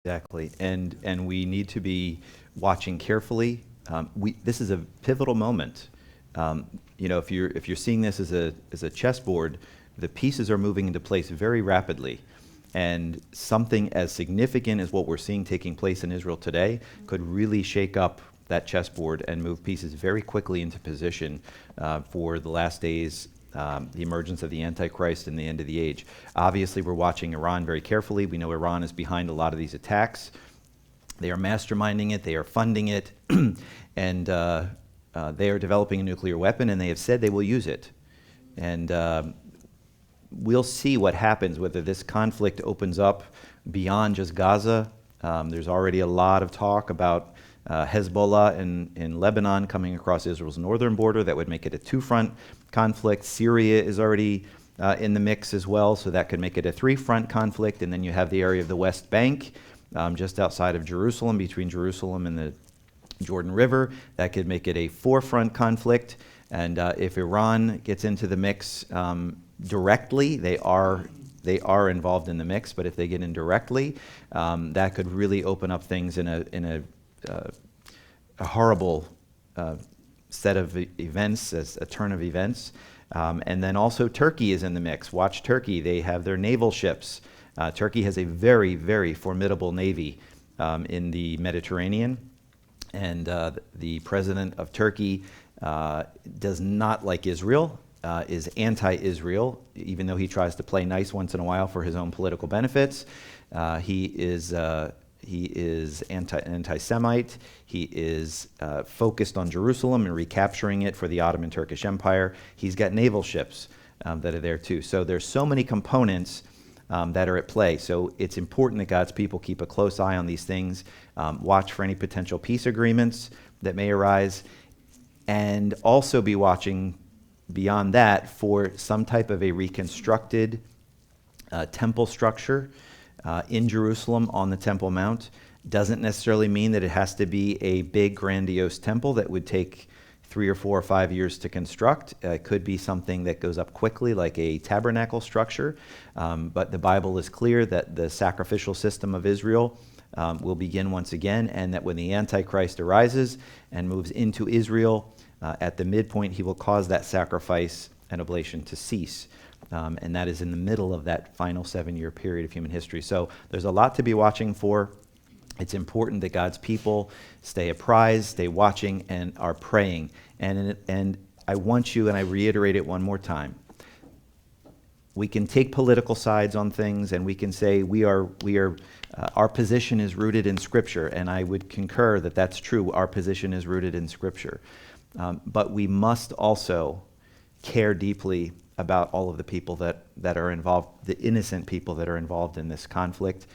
Exactly, and we need to be watching carefully. This is a pivotal moment. If you're seeing this as a chessboard, the pieces are moving into place very rapidly, and something as significant as what we're seeing taking place in Israel today could really shake up that chessboard and move pieces very quickly into position for the last days, the emergence of the Antichrist and the end of the age. Obviously, we're watching Iran very carefully. We know Iran is behind a lot of these attacks. They are masterminding it, they are funding it, and they are developing a nuclear weapon, and they have said they will use it. And we'll see what happens, whether this conflict opens up beyond just Gaza. There's already a lot of talk about Hezbollah in Lebanon coming across Israel's northern border. That would make it a two-front conflict. Syria is already in the mix as well, so that could make it a three-front conflict. And then you have the area of the West Bank, just outside of Jerusalem, between Jerusalem and the Jordan River. That could make it a four-front conflict. And if Iran gets into the mix directly, they are involved in the mix. But if they get in directly, that could really open up things in a horrible set of events, as a turn of events. And then also Turkey is in the mix. Watch Turkey. They have their naval ships. Turkey has a very, very formidable navy in the Mediterranean. And the president of Turkey does not like Israel, is anti-Israel, even though he tries to play nice once in a while for his own political benefits. He is anti-Semite. He is focused on Jerusalem and recapturing it for the Ottoman Turkish Empire. He's got naval ships that are there too. So there's so many components that are at play. So it's important that God's people keep a close eye on these things, watch for any potential peace agreements that may arise, and also be watching beyond that for some type of a reconstructed temple structure in Jerusalem on the Temple Mount. Doesn't necessarily mean that it has to be a big, grandiose temple that would take 3 or 4 or 5 years to construct. It could be something that goes up quickly, like a tabernacle structure. But the Bible is clear that the sacrificial system of Israel will begin once again, and that when the Antichrist arises and moves into Israel, at the midpoint, he will cause that sacrifice and oblation to cease. And that is in the middle of that final 7-year period of human history. So there's a lot to be watching for. It's important that God's people stay apprised, stay watching, and are praying. And I want you, and I reiterate it one more time, we can take political sides on things, and we can say our position is rooted in Scripture, and I would concur that that's true. Our position is rooted in Scripture. But we must also care deeply about all of the people that are involved, the innocent people that are involved in this conflict.